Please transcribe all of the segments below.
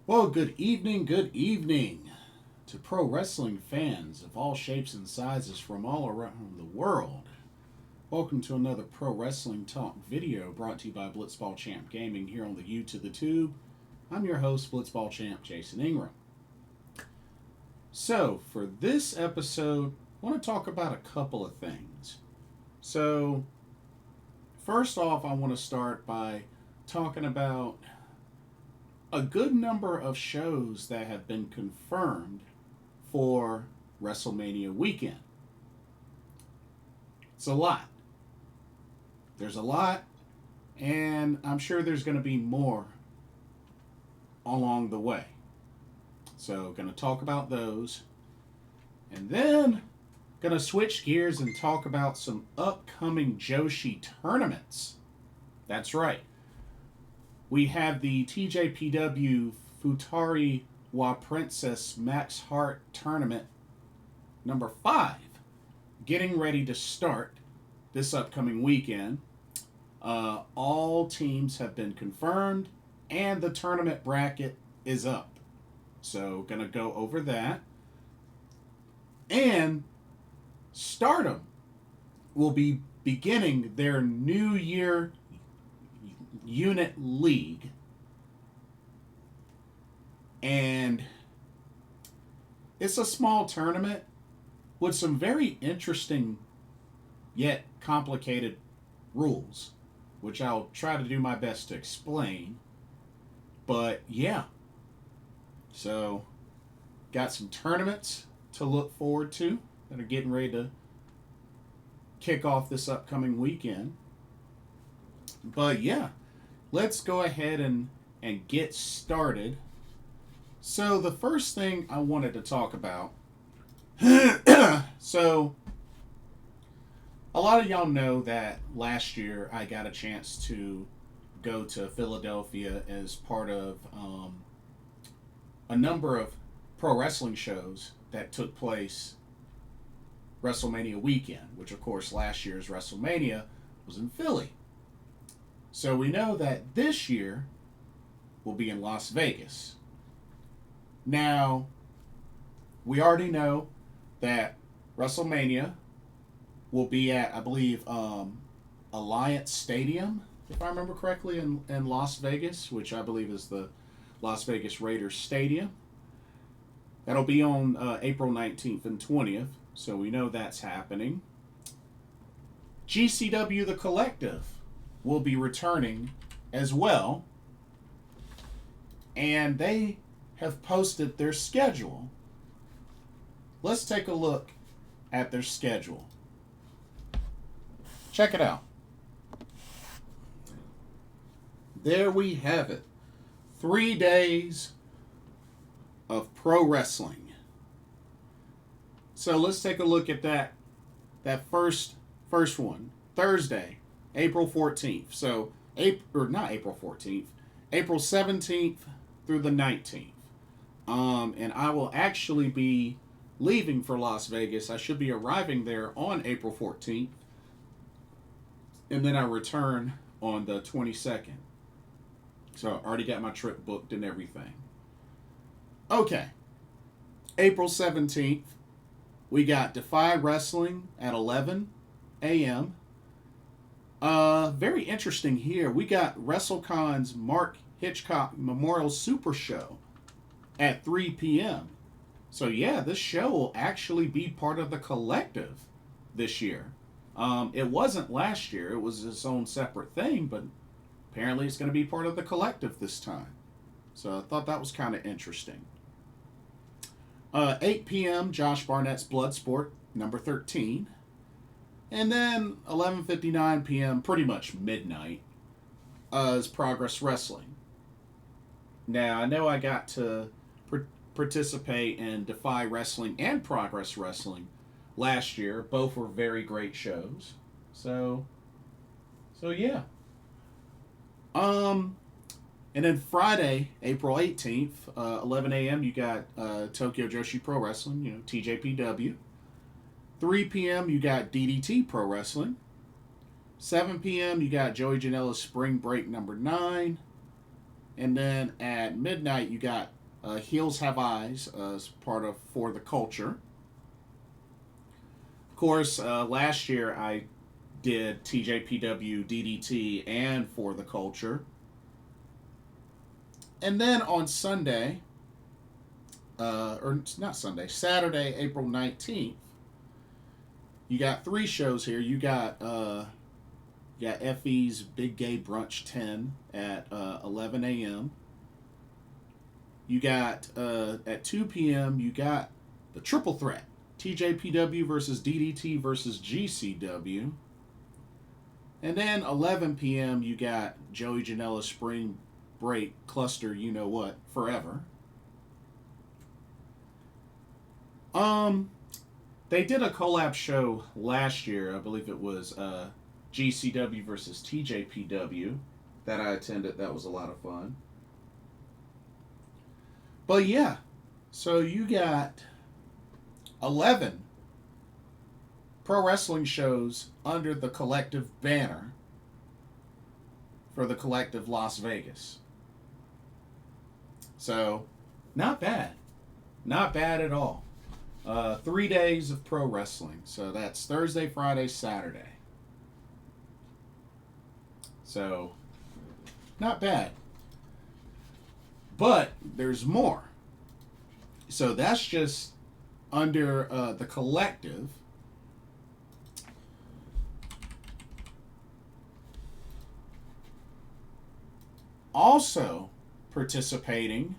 Well, good evening to pro wrestling fans of all shapes and sizes from all around the world. Welcome to another Pro Wrestling Talk video brought to you by Blitzball Champ Gaming here on the to the Tube. I'm your host, Blitzball Champ Jason Ingram. So, for this episode, I want to talk about a couple of things. So, first off, I want to start by talking about a good number of shows that have been confirmed for Wrestlemania weekend. It's a lot. There's a lot, and I'm sure there's going to be more along the way. So, going to talk about those, and then going to switch gears and talk about some upcoming Joshi tournaments. That's right. We have the TJPW Futari Wa Princess Max Heart Tournament number 5 getting ready to start this upcoming weekend. All teams have been confirmed and the tournament bracket is up. So, going to go over that. And Stardom will be beginning their New Year Unit League. And it's a small tournament with some very interesting yet complicated rules, which I'll try to do my best to explain. But yeah. So, got some tournaments to look forward to that are getting ready to kick off this upcoming weekend. But yeah, let's go ahead and get started. So, the first thing I wanted to talk about. So, a lot of y'all know that last year I got a chance to go to Philadelphia as part of a number of pro wrestling shows that took place WrestleMania weekend, which of course last year's WrestleMania was in Philly. So we know that this year will be in Las Vegas. Now, we already know that WrestleMania will be at, I believe, Alliance Stadium, if I remember correctly, in Las Vegas, which I believe is the Las Vegas Raiders Stadium. That'll be on April 19th and 20th, so we know that's happening. GCW The Collective will be returning as well, and they have posted their schedule. Let's take a look at their schedule. Check it out. There we have it. 3 days of pro wrestling. So let's take a look at that first one. Thursday, April 14th. So, not April 14th, April 17th through the 19th. And I will actually be leaving for Las Vegas. I should be arriving there on April 14th. And then I return on the 22nd. So I already got my trip booked and everything. Okay. April 17th, we got Defy Wrestling at 11 a.m. Very interesting here. We got WrestleCon's Mark Hitchcock Memorial Super Show at 3 p.m. So yeah, this show will actually be part of the Collective this year. It wasn't last year. It was its own separate thing, but apparently it's going to be part of the Collective this time. So I thought that was kind of interesting. 8 p.m., Josh Barnett's Bloodsport, number 13. And then 11:59 p.m., pretty much midnight, is Progress Wrestling. Now, I know I got to participate in Defy Wrestling and Progress Wrestling last year. Both were very great shows. So yeah. And then Friday, April 18th, 11 a.m., you got Tokyo Joshi Pro Wrestling, TJPW. 3 p.m., you got DDT Pro Wrestling. 7 p.m., you got Joey Janela's Spring Break number 9. And then at midnight, you got Heels Have Eyes as part of For the Culture. Of course, last year I did TJPW, DDT, and For the Culture. And then on Sunday, or not Sunday, Saturday, April 19th, you got 3 shows here. You got FE's Big Gay Brunch 10 at 11 a.m. You got at 2 p.m. you got the Triple Threat, TJPW versus DDT versus GCW. And then 11 p.m. you got Joey Janela's Spring Break Cluster, you know what, forever. They did a collab show last year. I believe it was GCW versus TJPW that I attended. That was a lot of fun. But yeah, so you got 11 pro wrestling shows under the collective banner for the collective Las Vegas. So, not bad. Not bad at all. 3 days of pro wrestling. So that's Thursday, Friday, Saturday. So, not bad. But there's more. So that's just under the collective. Also participating,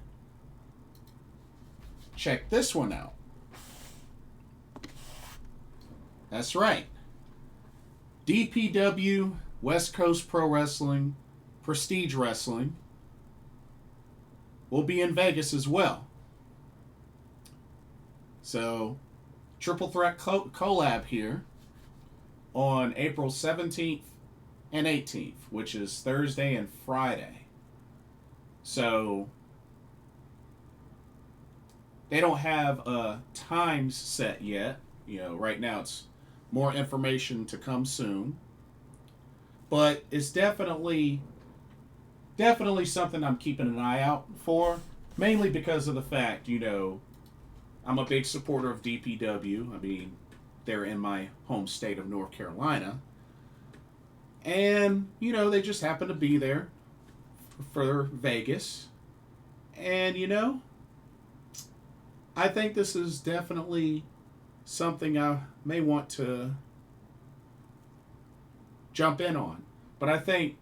check this one out. That's right. DPW, West Coast Pro Wrestling, Prestige Wrestling will be in Vegas as well. So, Triple Threat collab here on April 17th and 18th, which is Thursday and Friday. So, they don't have times set yet. You know, right now it's more information to come soon. But it's definitely something I'm keeping an eye out for, mainly because of the fact, you know, I'm a big supporter of DPW. I mean, they're in my home state of North Carolina. And, you know, they just happen to be there for Vegas. And, you know, I think this is definitely something I may want to jump in on. But I think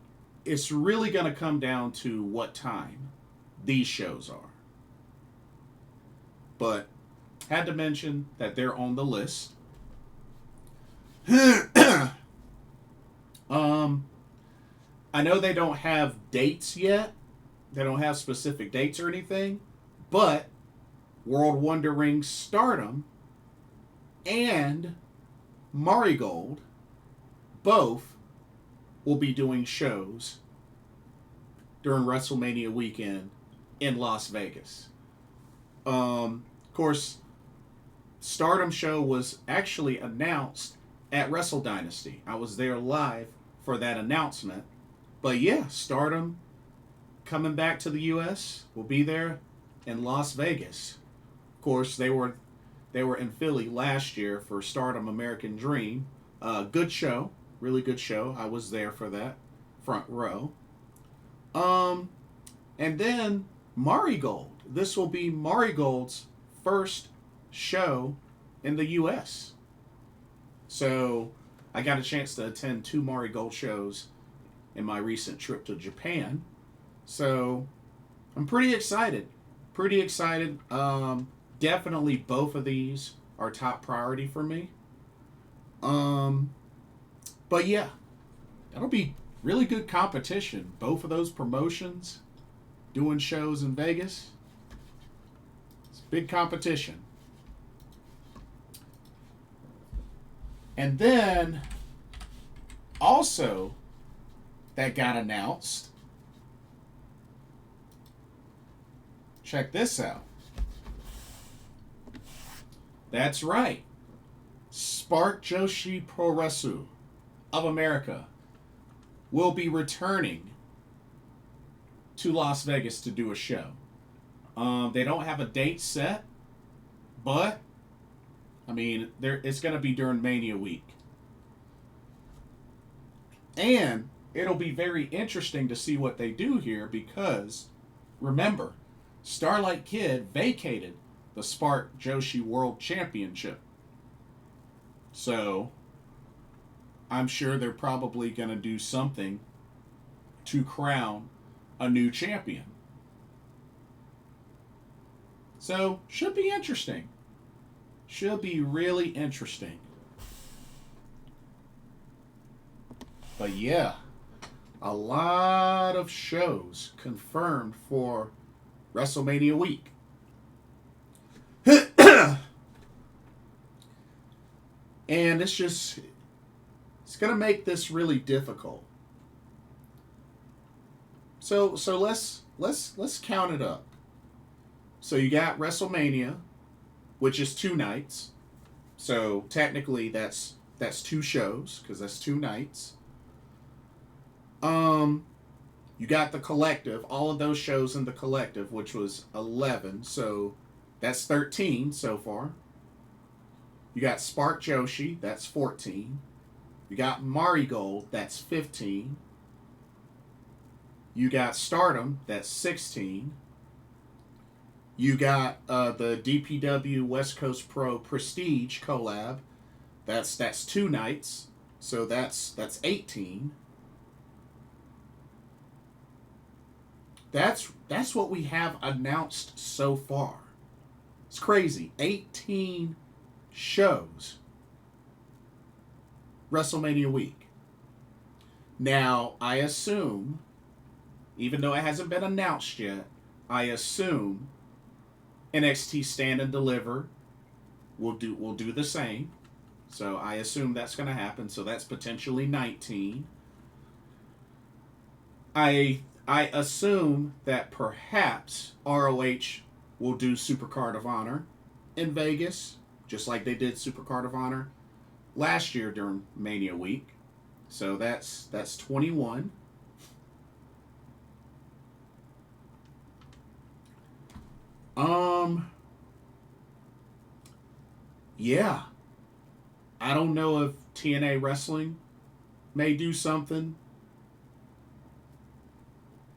it's really going to come down to what time these shows are. But had to mention that they're on the list. I know they don't have dates yet. They don't have specific dates or anything. But World Wonder Ring Stardom and Marigold both will be doing shows during WrestleMania weekend in Las Vegas. Of course, Stardom show was actually announced at Wrestle Dynasty. I was there live for that announcement. But yeah, Stardom coming back to the U.S. will be there in Las Vegas. Of course, they were in Philly last year for Stardom American Dream. Good show, really good show. I was there for that, front row. And then Marigold. This will be Marigold's first show in the U.S. So I got a chance to attend 2 Marigold shows in my recent trip to Japan. So I'm pretty excited. Definitely both of these are top priority for me. But yeah, that'll be really good competition. Both of those promotions doing shows in Vegas. It's big competition. And then also that got announced. Check this out. That's right. Spark Joshi Pro Wrestling of America will be returning to Las Vegas to do a show. They don't have a date set, but I mean, it's going to be during Mania week. And it'll be very interesting to see what they do here because, remember, Starlight Kid vacated the Spark Joshi World Championship. So, I'm sure they're probably going to do something to crown a new champion. So, should be interesting. Should be really interesting. But yeah, a lot of shows confirmed for WrestleMania week. And it's going to make this really difficult. So let's count it up. So you got WrestleMania, which is 2 nights. So technically that's 2 shows because that's 2 nights. You got the Collective, all of those shows in the Collective, which was 11. So that's 13 so far. You got Spark Joshi, that's 14. You got Marigold, that's 15. You got Stardom, that's 16. You got the DPW West Coast Pro Prestige collab. That's 2 nights. So that's 18. That's what we have announced so far. It's crazy. 18 shows. WrestleMania week. Now, I assume, even though it hasn't been announced yet, I assume NXT Stand and Deliver will do the same. So I assume that's going to happen. So that's potentially 19. I assume that perhaps ROH will do Supercard of Honor in Vegas, just like they did Supercard of Honor last year during Mania week. So that's 21. Yeah. I don't know if TNA Wrestling may do something.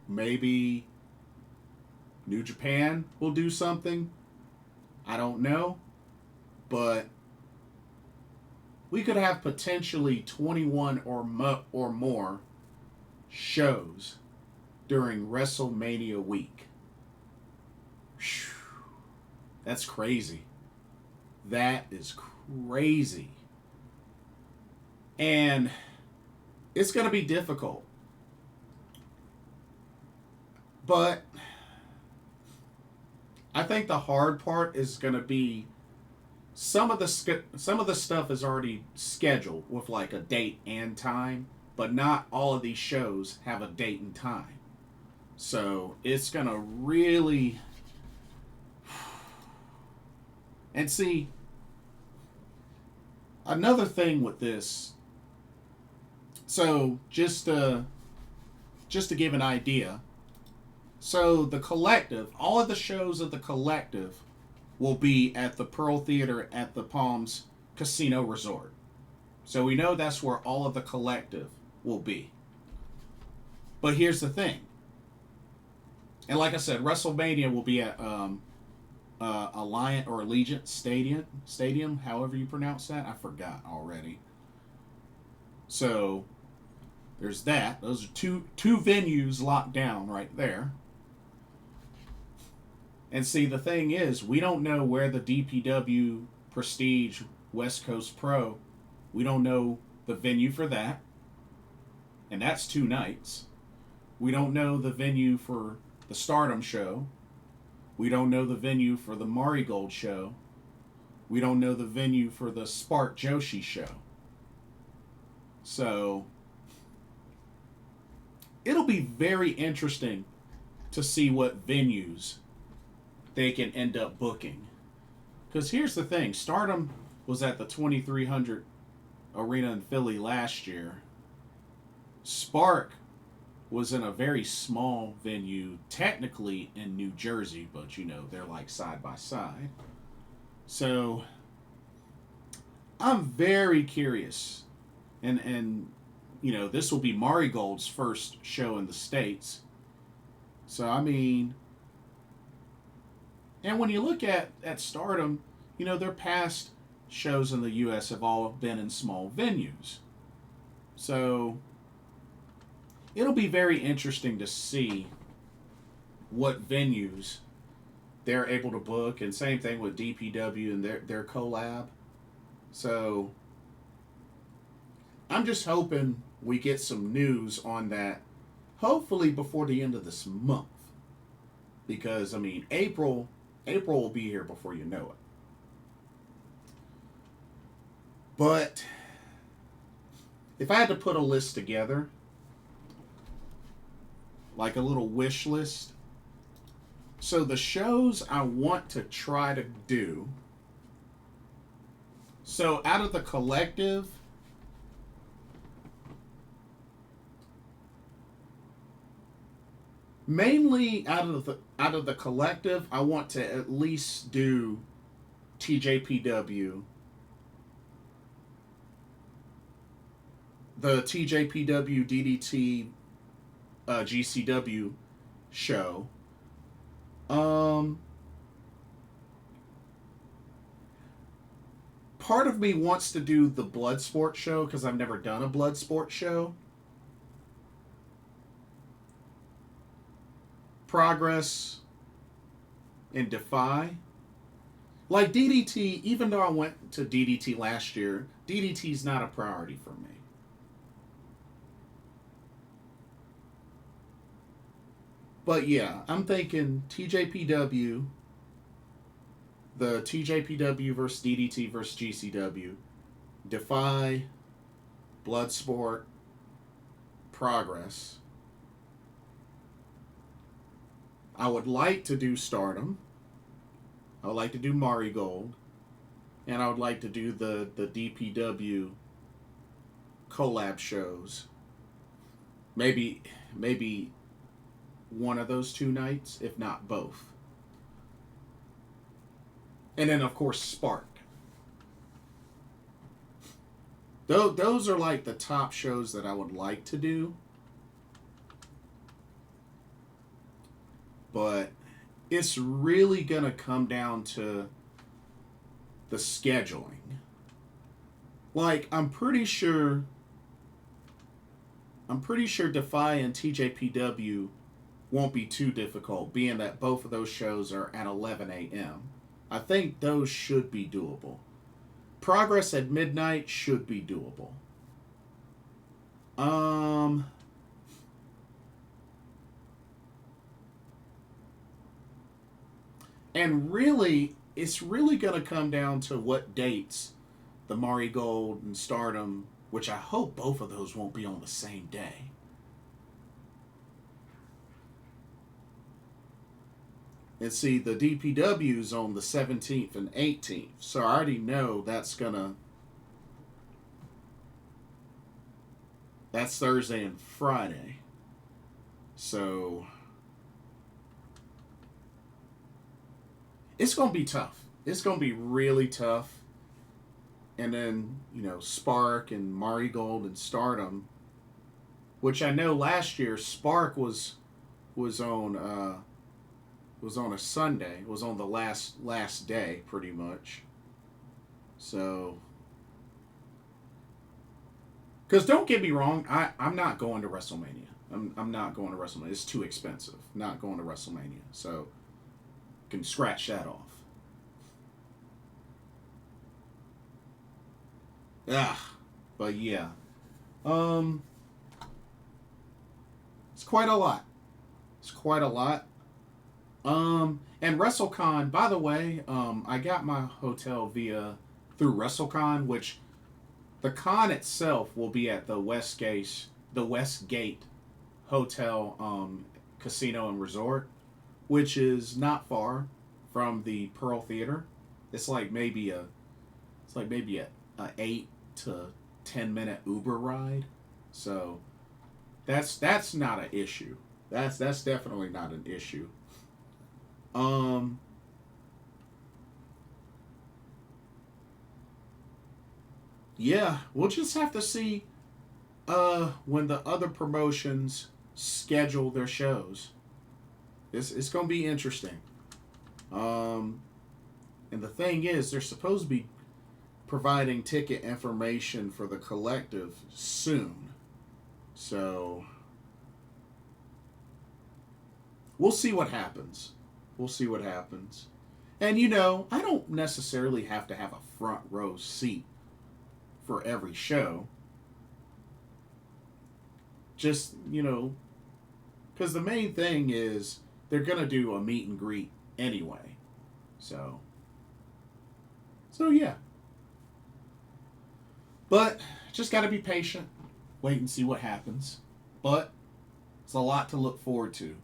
Maybe New Japan will do something. I don't know. But we could have potentially 21 or more shows during WrestleMania week. Whew. That's crazy. That is crazy. And it's going to be difficult. But I think the hard part is going to be some of the stuff is already scheduled with like a date and time, but not all of these shows have a date and time. So it's going to really... And see, another thing with this, so just to give an idea, so the Collective, all of the shows of the Collective will be at the Pearl Theater at the Palms Casino Resort. So we know that's where all of the Collective will be. But here's the thing. And like I said, WrestleMania will be at Alliant or Allegiant Stadium, however you pronounce that. I forgot already. So there's that. Those are two venues locked down right there. And see, the thing is, we don't know where the DPW Prestige West Coast Pro, we don't know the venue for that. And that's 2 nights. We don't know the venue for the Stardom show. We don't know the venue for the Marigold show. We don't know the venue for the Spark Joshi show. So it'll be very interesting to see what venues they can end up booking. Because here's the thing. Stardom was at the 2300 Arena in Philly last year. Spark was in a very small venue, technically in New Jersey, but they're like side by side. So I'm very curious, and this will be Marigold's first show in the States. So I mean, and when you look at Stardom, their past shows in the U.S. have all been in small venues. So it'll be very interesting to see what venues they're able to book, and same thing with DPW and their collab. So I'm just hoping we get some news on that, hopefully before the end of this month, because I mean April will be here before you know it. But if I had to put a list together, like a little wish list, so the shows I want to try to do. So out of the collective, mainly out of the collective, I want to at least do TJPW, the TJPW DDT GCW show. Part of me wants to do the Bloodsport show because I've never done a Bloodsport show. Progress and Defy. Like DDT, even though I went to DDT last year, DDT's not a priority for me. But yeah, I'm thinking TJPW, the TJPW versus DDT versus GCW, Defy, Bloodsport, Progress. I would like to do Stardom. I would like to do Marigold. And I would like to do the DPW collab shows. Maybe one of those 2 nights, if not both. And then, of course, Spark. Those are like the top shows that I would like to do. But it's really going to come down to the scheduling. Like, I'm pretty sure Defy and TJPW won't be too difficult, being that both of those shows are at 11 a.m. I think those should be doable. Progress at midnight should be doable. And really, it's really going to come down to what dates the Marigold and Stardom, which I hope both of those won't be on the same day. And see, the DPW's on the 17th and 18th. So I already know that's Thursday and Friday. So it's going to be tough. It's going to be really tough. And then, Spark and Marigold and Stardom, which I know last year Spark was on a Sunday. It was on the last day, pretty much. So, because don't get me wrong, I'm not going to WrestleMania. I'm not going to WrestleMania. It's too expensive. Not going to WrestleMania. So, can scratch that off. But yeah, it's quite a lot. It's quite a lot. And WrestleCon, by the way, I got my hotel through WrestleCon, which the con itself will be at the Westgate Hotel, Casino and Resort, which is not far from the Pearl Theater. It's like maybe a 8 to 10 minute Uber ride. So That's not an issue. That's definitely not an issue. Um, yeah, we'll just have to see when the other promotions schedule their shows. It's gonna be interesting. Um, and the thing is, they're supposed to be providing ticket information for the collective soon. So we'll see what happens. We'll see what happens. And I don't necessarily have to have a front row seat for every show. Just, because the main thing is they're going to do a meet and greet anyway. So yeah. But just got to be patient, wait and see what happens. But it's a lot to look forward to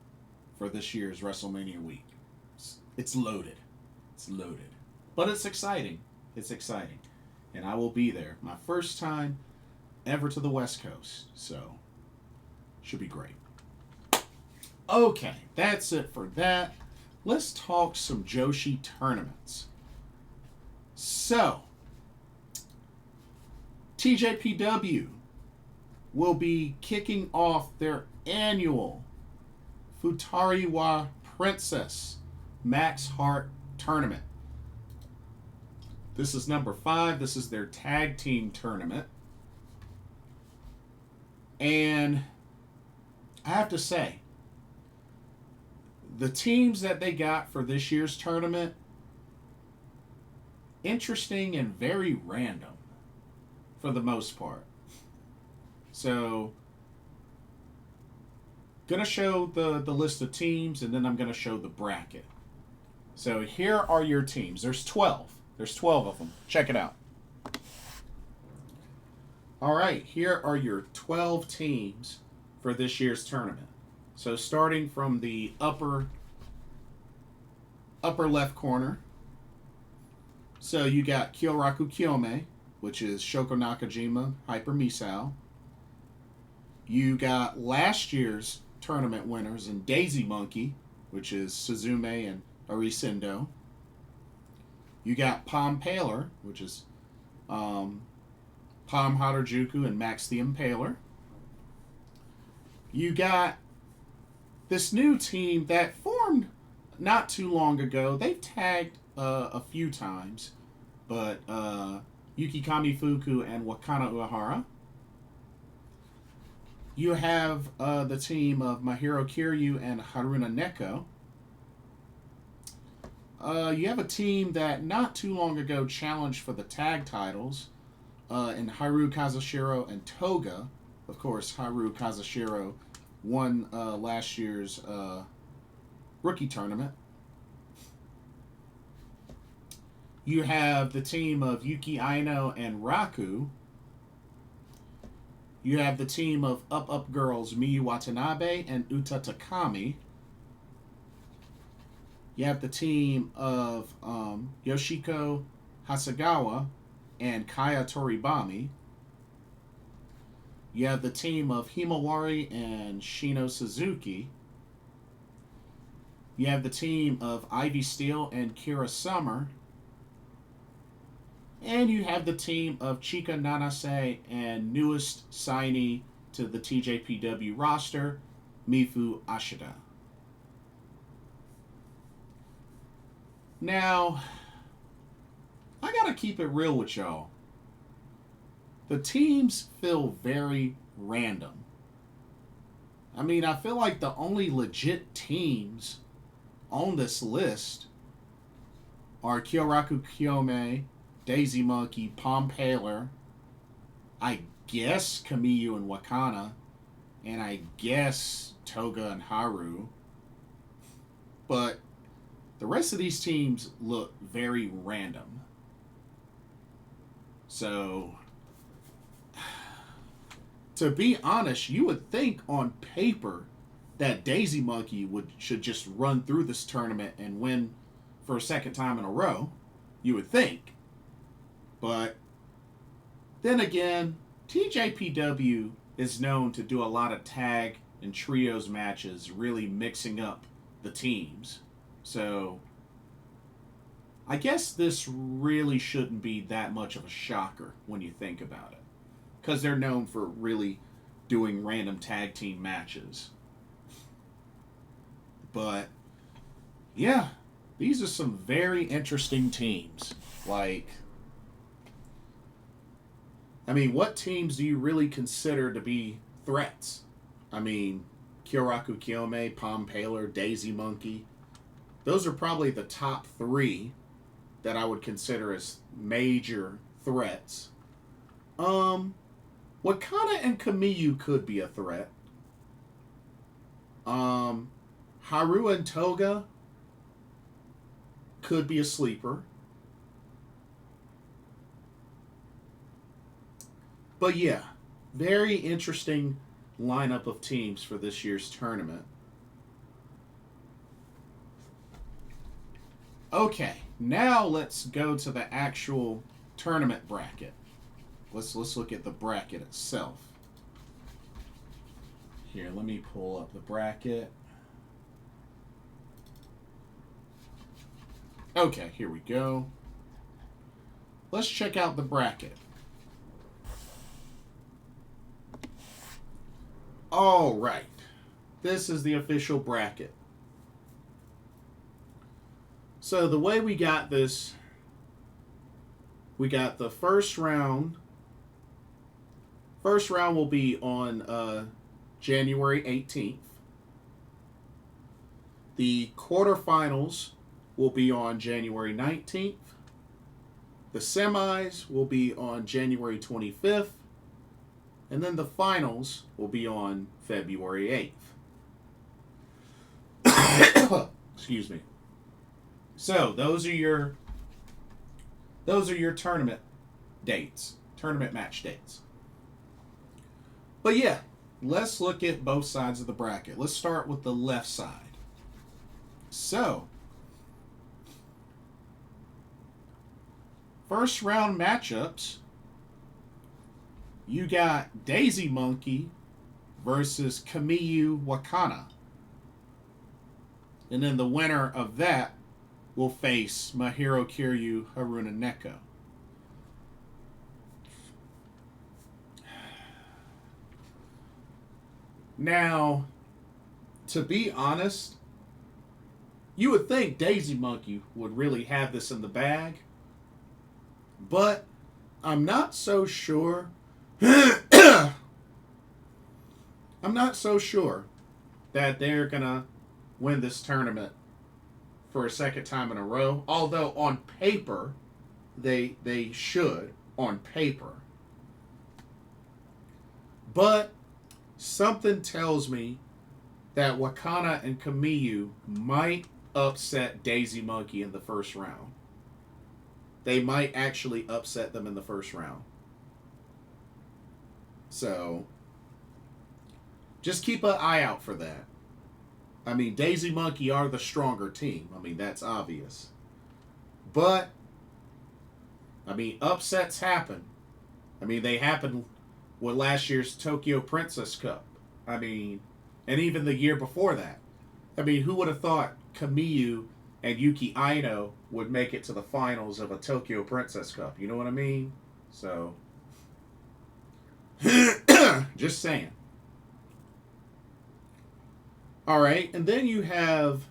for this year's WrestleMania week. It's loaded. It's loaded. But it's exciting. It's exciting. And I will be there. My first time ever to the West Coast. So, should be great. Okay, that's it for that. Let's talk some Joshi tournaments. So, TJPW will be kicking off their annual Futariwa Princess Max Heart tournament. This is number 5. This is their tag team tournament. And I have to say, the teams that they got for this year's tournament, interesting and very random for the most part. So, gonna show the list of teams, and then I'm gonna show the bracket. So here are your teams. There's 12. There's 12 of them. Check it out. All right, here are your 12 teams for this year's tournament. So starting from the upper left corner. So you got Kyoraku Kyome, which is Shoko Nakajima, Hyper Misao. You got last year's tournament winners in Daisy Monkey, which is Suzume and Arisendo. You got Palm Paler, which is Palm Harajuku and Max the Impaler. You got this new team that formed not too long ago. They've tagged a few times, but Yuki Kamifuku and Wakana Uehara. You have the team of Mahiro Kiryu and Haruna Neko. You have a team that not too long ago challenged for the tag titles in Haru Kazushiro and Toga. Of course, Haru Kazushiro won last year's rookie tournament. You have the team of Yuki Aino and Raku. You have the team of Up Up Girls Miyu Watanabe and Uta Takami. You have the team of Yoshiko Hasegawa and Kaya Toribami. You have the team of Himawari and Shino Suzuki. You have the team of Ivy Steele and Kira Summer. And you have the team of Chika Nanase and newest signee to the TJPW roster, Mifu Ashida. Now, I gotta keep it real with y'all. The teams feel very random. I mean, I feel like the only legit teams on this list are Kyoraku Kyome, Daisy Monkey, Palm Paler, I guess Kamiyu and Wakana, and I guess Toga and Haru. But the rest of these teams look very random. So, to be honest, you would think on paper that Daisy Monkey should just run through this tournament and win for a second time in a row. You would think. But then again, TJPW is known to do a lot of tag and trios matches, really mixing up the teams. So I guess this really shouldn't be that much of a shocker when you think about it, because they're known for really doing random tag team matches. But yeah, these are some very interesting teams. Like, I mean, what teams do you really consider to be threats? I mean, Kyoraku Kiyome, Palm Paler, Daisy Monkey. Those are probably the top three that I would consider as major threats. Wakana and Kamiyu could be a threat. Haru and Toga could be a sleeper. But yeah, very interesting lineup of teams for this year's tournament. Okay, now let's go to the actual tournament bracket. Let's look at the bracket itself. Here, let me pull up the bracket. Okay, here we go. Let's check out the bracket. All right. This is the official bracket. So the way we got this, we got the first round. First round will be on January 18th. The quarterfinals will be on January 19th. The semis will be on January 25th. And then the finals will be on February 8th. Excuse me. So those are your tournament dates, tournament match dates. But yeah, let's look at both sides of the bracket. Let's start with the left side. So, first round matchups, you got Daisy Monkey versus Kamiyu Wakana. And then the winner of that will face Mahiro Kiryu Haruna Neko. Now, to be honest, you would think Daisy Monkey would really have this in the bag, but I'm not so sure. I'm not so sure that they're gonna win this tournament for a second time in a row. Although on paper, they should on paper. But something tells me that Wakana and Kamiyu might upset Daisy Monkey in the first round. They might actually upset them in the first round. So, just keep an eye out for that. I mean, Daisy Monkey are the stronger team. I mean, that's obvious. But, I mean, upsets happen. I mean, they happened with last year's Tokyo Princess Cup. I mean, and even the year before that. I mean, who would have thought Kamiyu and Yuki Aino would make it to the finals of a Tokyo Princess Cup? You know what I mean? So, just saying. All right, and then you have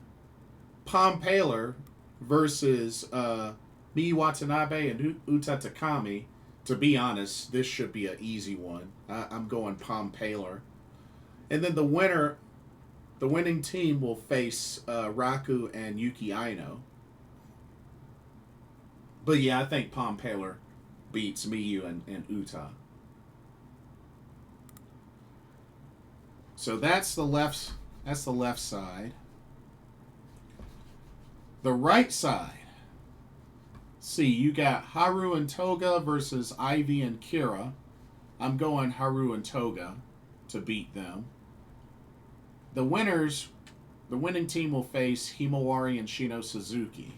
Palm Paler versus Mii Watanabe and Uta Takami. To be honest, this should be an easy one. I'm going Palm Paler. And then the winning team will face Raku and Yuki Aino. But yeah, I think Palm Paler beats Miyu and Uta. So that's the left side. The right side. See, you got Haru and Toga versus Ivy and Kira. I'm going Haru and Toga to beat them. The winning team will face Himawari and Shino Suzuki.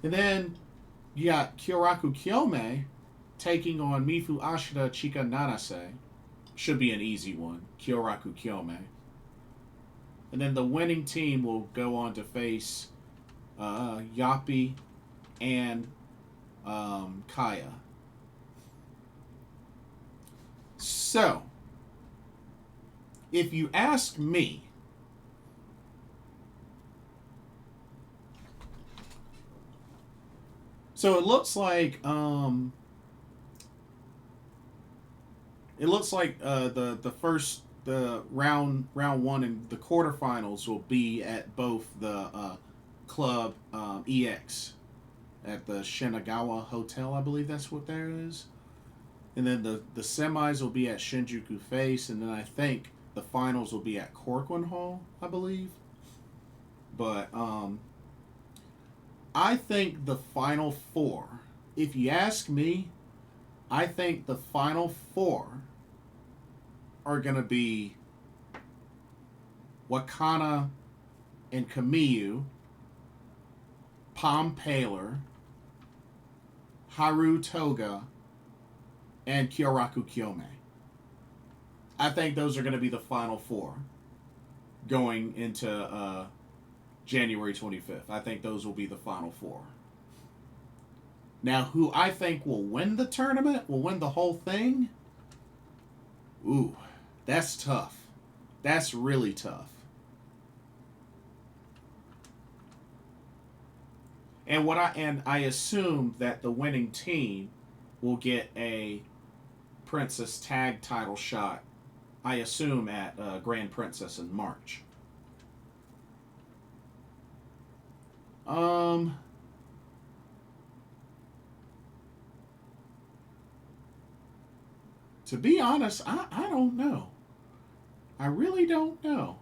And then you got Kyoraku Kiyome taking on Mifu Ashita Chika Nanase. Should be an easy one. Kyoraku Kyome. And then the winning team will go on to face Yapi and Kaya. So, if you ask me, so it looks like the round one and the quarterfinals will be at both the club EX at the Shinagawa Hotel, I believe that's what there is. And then the semis will be at Shinjuku Face, and then I think the finals will be at Corcoran Hall, I believe. But I think the final four, if you ask me, I think the final four are going to be Wakana and Kamiyu, Pom Paler, Haru Toga, and Kyoraku Kyome. I think those are going to be the final four going into January 25th. I think those will be the final four. Now, who I think will win the tournament, will win the whole thing? Ooh, that's tough. That's really tough. And I assume that the winning team will get a Princess Tag title shot, I assume, at Grand Princess in March. To be honest, I don't know. I really don't know.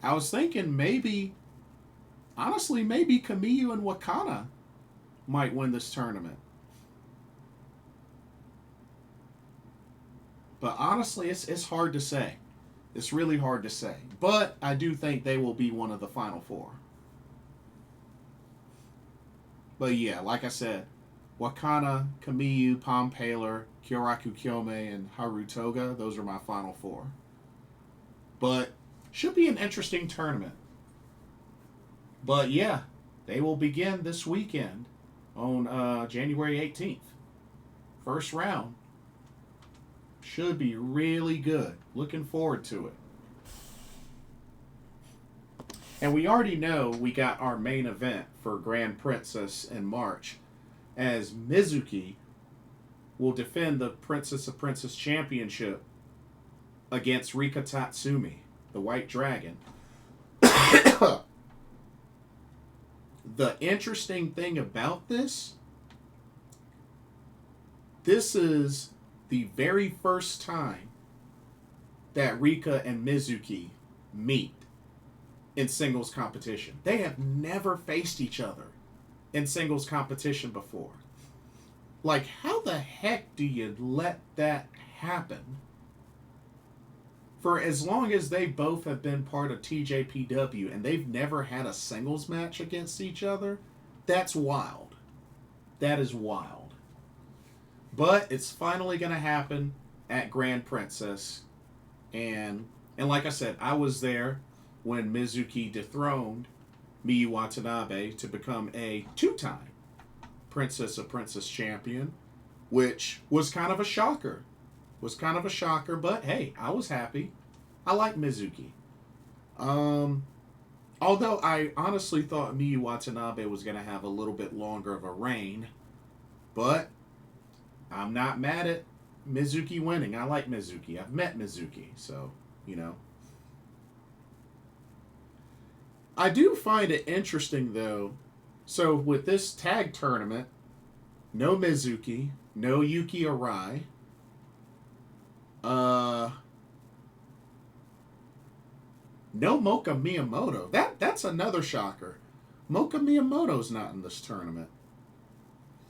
I was thinking maybe Kamiyu and Wakana might win this tournament. But honestly, it's hard to say. It's really hard to say. But I do think they will be one of the final four. But yeah, like I said, Wakana, Kamiyu, Pom Paler, Kyoraku Kyome, and Haru Toga, those are my final four. But should be an interesting tournament. But yeah, they will begin this weekend on January 18th. First round. Should be really good. Looking forward to it. And we already know we got our main event for Grand Princess in March, as Mizuki will defend the Princess of Princess Championship against Rika Tatsumi, the White Dragon. The interesting thing about this is the very first time that Rika and Mizuki meet in singles competition. They have never faced each other in singles competition before. Like, how the heck do you let that happen? For as long as they both have been part of TJPW and they've never had a singles match against each other, that's wild. That is wild. But it's finally going to happen at Grand Princess. And like I said, I was there when Mizuki dethroned Miyu Watanabe to become a two-time Princess of Princess champion, which was kind of a shocker. But hey, I was happy. I like Mizuki. Although I honestly thought Miyu Watanabe was going to have a little bit longer of a reign, but I'm not mad at Mizuki winning. I like Mizuki. I've met Mizuki, so, you know. I do find it interesting, though. So, with this tag tournament, no Mizuki, no Yuki Arai, no Moka Miyamoto. That's another shocker. Moka Miyamoto's not in this tournament.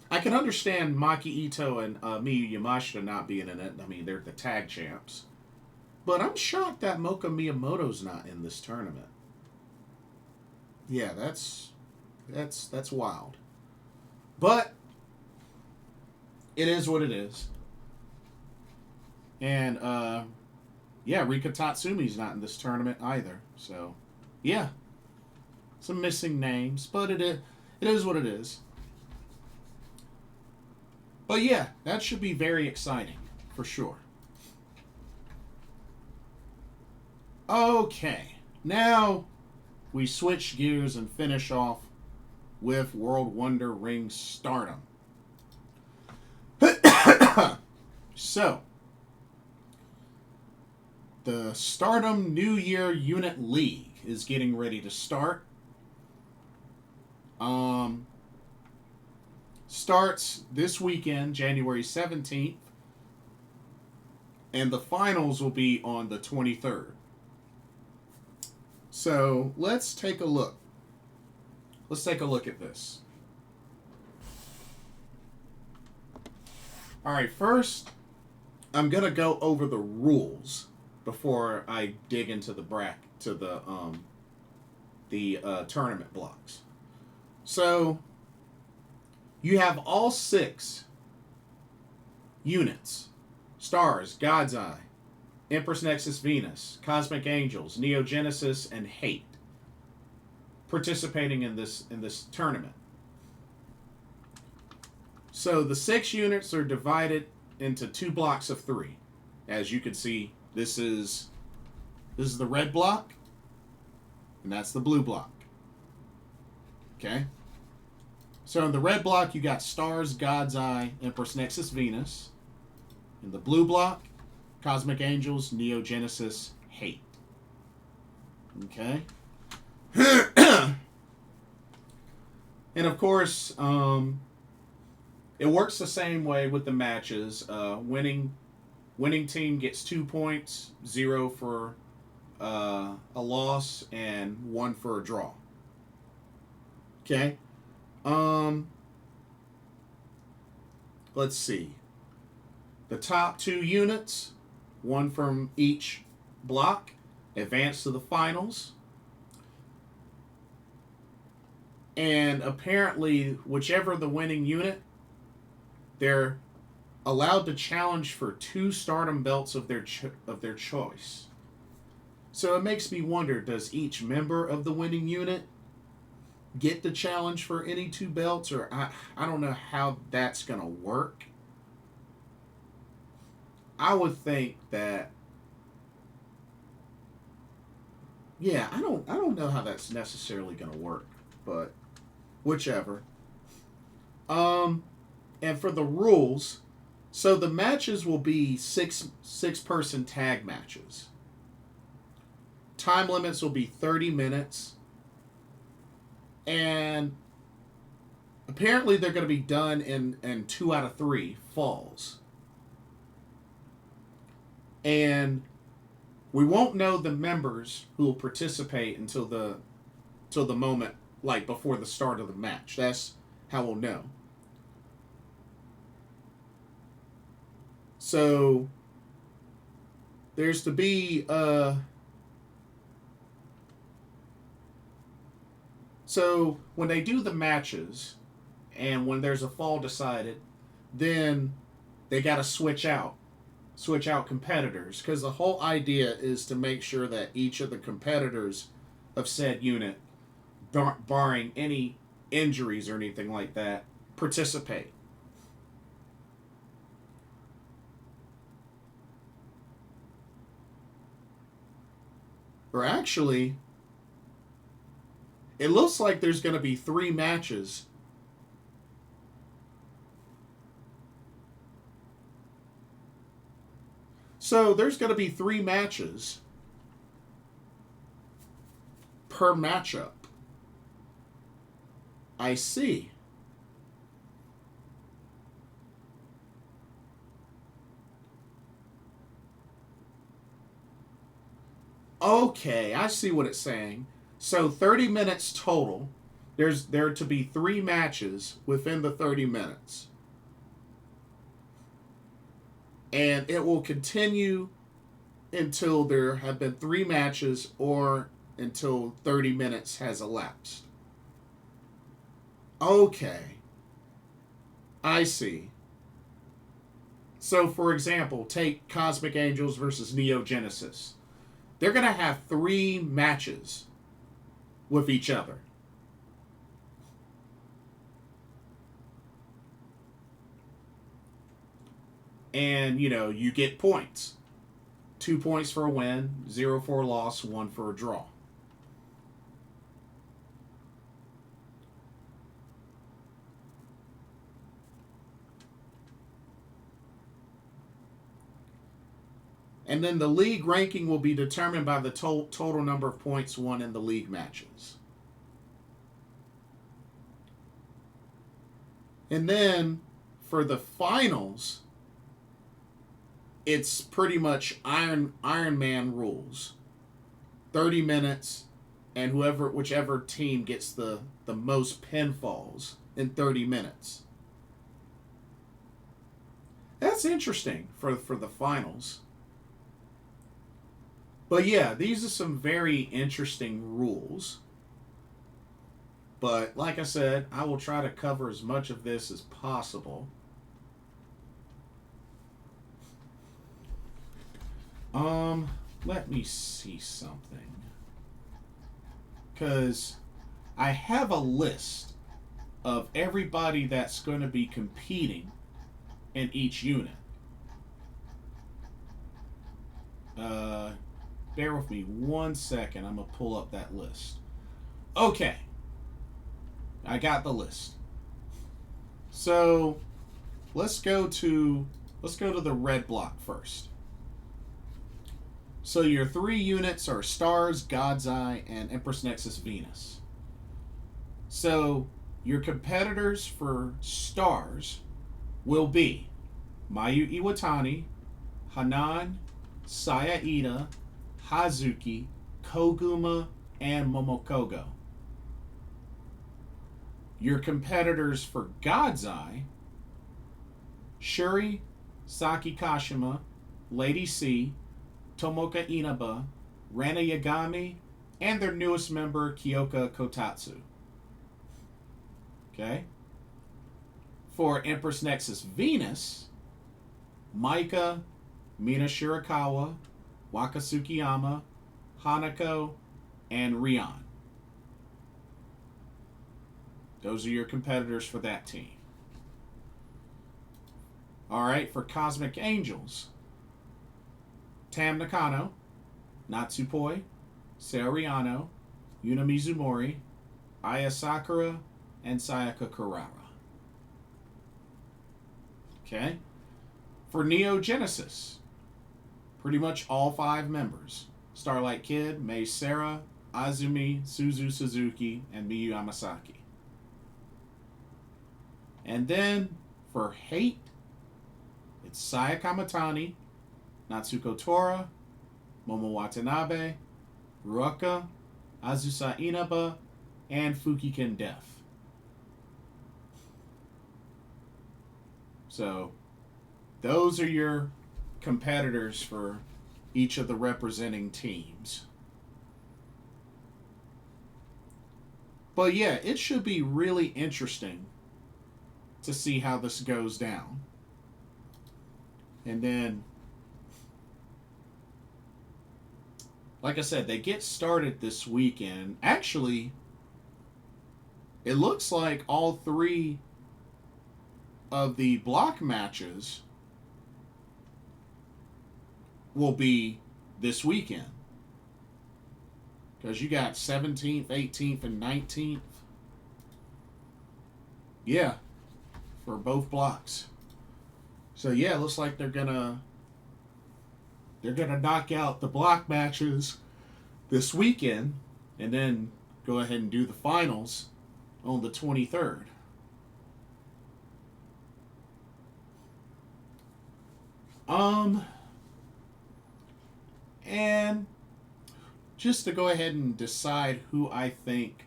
I can understand Maki Ito and Miyu Yamashita not being in it. I mean, they're the tag champs. But I'm shocked that Moka Miyamoto's not in this tournament. Yeah, that's wild. But it is what it is. And yeah, Rika Tatsumi's not in this tournament either. So yeah, some missing names, but it is what it is. But yeah, that should be very exciting for sure. Okay, now we switch gears and finish off with World Wonder Ring Stardom. So, the Stardom New Year Unit League is getting ready to start. Um, Starts this weekend, January 17th, and the finals will be on the 23rd. So let's take a look. Let's take a look at this. All right, first, I'm gonna go over the rules before I dig into the tournament blocks. So you have all 6 units: Stars, God's Eye, Empress Nexus Venus, Cosmic Angels, Neogenesis, and Hate participating in this tournament. So the 6 units are divided into 2 blocks of 3. As you can see, this is the red block, and that's the blue block. Okay? So in the red block, you got Stars, God's Eye, Empress Nexus Venus. In the blue block, Cosmic Angels, Neogenesis, Hate. Okay? And of course, it works the same way with the matches. Winning team gets 2 points, 0 for a loss, and 1 for a draw. Okay. Let's see. The top 2 units, 1 from each block, advance to the finals. And apparently, whichever the winning unit, they're allowed to challenge for 2 Stardom belts of their choice. So it makes me wonder, does each member of the winning unit get the challenge for any 2 belts? Or I don't know how that's going to work. I would think that, yeah, I don't know how that's necessarily going to work, but whichever. And for the rules, so the matches will be six person tag matches. Time limits will be 30 minutes. And apparently they're going to be done in 2 out of 3 falls. And we won't know the members who will participate until the moment, like before the start of the match. That's how we'll know. So there's to be so when they do the matches and when there's a fall decided, then they got to switch out competitors, because the whole idea is to make sure that each of the competitors of said unit, barring any injuries or anything like that, participate. Or actually, it looks like there's going to be 3 matches. So there's going to be 3 matches per matchup. I see. Okay, I see what it's saying. So 30 minutes total. There to be 3 matches within the 30 minutes. And it will continue until there have been 3 matches or until 30 minutes has elapsed. Okay. I see. So, for example, take Cosmic Angels versus Neo Genesis. They're going to have 3 matches with each other. And, you get points. 2 points for a win, 0 for a loss, 1 for a draw. And then the league ranking will be determined by the total number of points won in the league matches. And then for the finals, it's pretty much Iron Man rules. 30 minutes, and whichever team gets the most pinfalls in 30 minutes. That's interesting for the finals. But yeah, these are some very interesting rules. But like I said, I will try to cover as much of this as possible. Let me see something. Because I have a list of everybody that's going to be competing in each unit. Bear with me 1 second. I'm going to pull up that list. Okay. I got the list. So let's go to the red block first. So your 3 units are Stars, God's Eye, and Empress Nexus Venus. So your competitors for Stars will be Mayu Iwatani, Hanan, Saya Ida, Hazuki, Koguma, and Momokogo. Your competitors for God's Eye, Shuri, Saki Kashima, Lady C, Tomoka Inaba, Rana Yagami, and their newest member, Kyoka Kotatsu. Okay? For Empress Nexus Venus, Maika, Mina Shirakawa, Waka Tsukiyama, Hanako, and Rion. Those are your competitors for that team. Alright, for Cosmic Angels, Tam Nakano, Natsupoi, Seoriano, Yuna Mizumori, Aya Sakura, and Sayaka Kurara. Okay? For Neo Genesis, pretty much all 5 members. Starlight Kid, Mei Sarah, Azumi, Suzu Suzuki, and Miyu Amasaki. And then for Hate, it's Saya Kamatani, Natsuko Tora, Momo Watanabe, Ruaka, Azusa Inaba, and Fukiken Def. So, those are your competitors for each of the representing teams. But yeah, it should be really interesting to see how this goes down. And then, like I said, they get started this weekend. Actually, it looks like all 3 of the block matches will be this weekend. Because you got 17th, 18th, and 19th. Yeah, for both blocks. So yeah, it looks like they're gonna knock out the block matches this weekend, and then go ahead and do the finals on the 23rd. And just to go ahead and decide who I think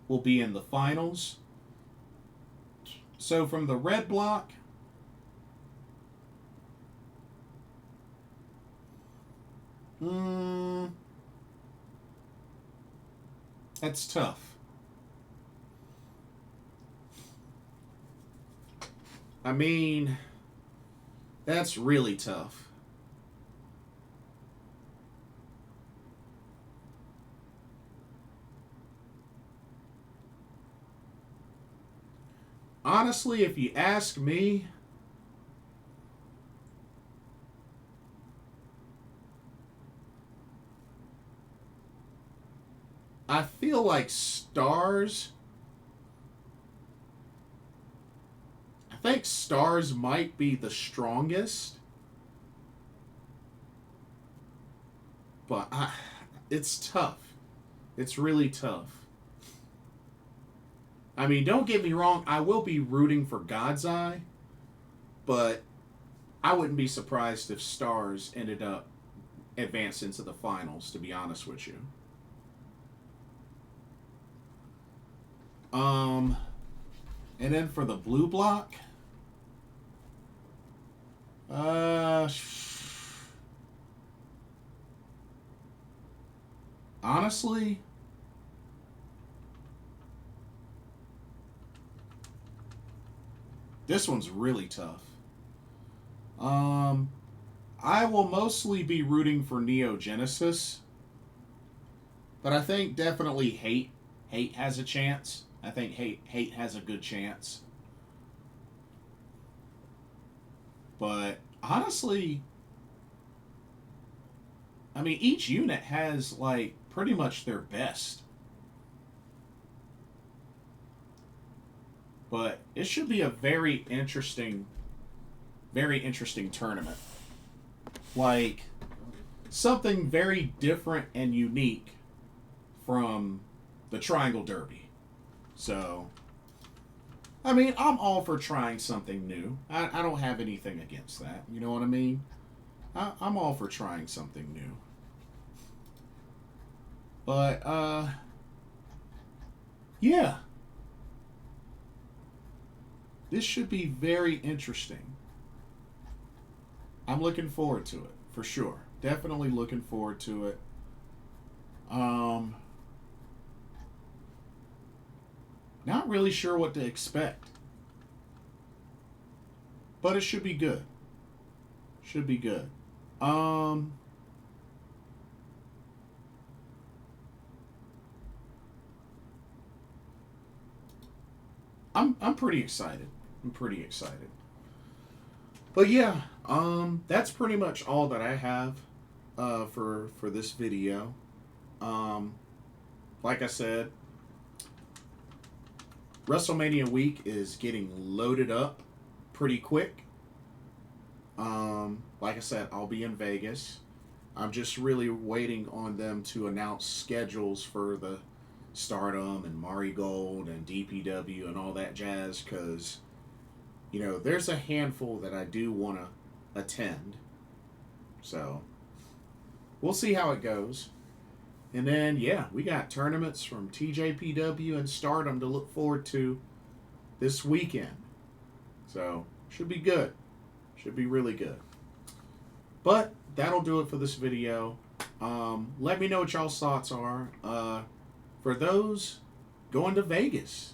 will be in the finals. So from the red block, that's tough. I mean, that's really tough. Honestly, if you ask me, I feel like Stars. I think Stars might be the strongest, but it's tough. It's really tough. I mean, don't get me wrong, I will be rooting for God's Eye, but I wouldn't be surprised if Stars ended up advancing to the finals, to be honest with you. Um, and then for the blue block, uh, honestly, this one's really tough. Um, I will mostly be rooting for Neo Genesis, but I think definitely Hate has a chance. I think Hate has a good chance. But honestly, I mean, each unit has like pretty much their best. But it should be a very interesting tournament. Like something very different and unique from the Triangle Derby. So, I mean, I'm all for trying something new. I don't have anything against that. You know what I mean? I'm all for trying something new. But, yeah, this should be very interesting. I'm looking forward to it, for sure. Definitely looking forward to it. Um, Not really sure what to expect, but it should be good. Should be good. Um, I'm pretty excited. I'm pretty excited. But yeah, that's pretty much all that I have for this video. Um, like I said, WrestleMania week is getting loaded up pretty quick. Like I said, I'll be in Vegas. I'm just really waiting on them to announce schedules for the Stardom and Marigold and DPW and all that jazz because, you know, there's a handful that I do want to attend. So we'll see how it goes. And then, yeah, we got tournaments from TJPW and Stardom to look forward to this weekend. So, should be good. Should be really good. But that'll do it for this video. Let me know what y'all's thoughts are. For those going to Vegas,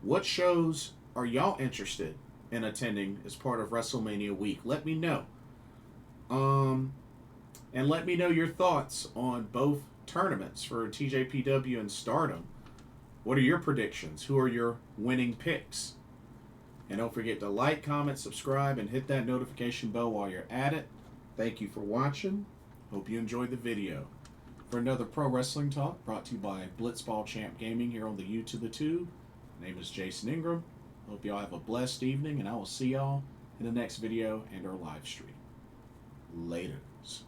what shows are y'all interested in attending as part of WrestleMania week? Let me know. And let me know your thoughts on both tournaments for TJPW and Stardom. What are your predictions? Who are your winning picks? And don't forget to like, comment, subscribe, and hit that notification bell while you're at it. Thank you for watching. Hope you enjoyed the video. For another Pro Wrestling Talk brought to you by Blitzball Champ Gaming here on the U to the Tube. My name is Jason Ingram. Hope y'all have a blessed evening, and I will see y'all in the next video and our live stream. Laters.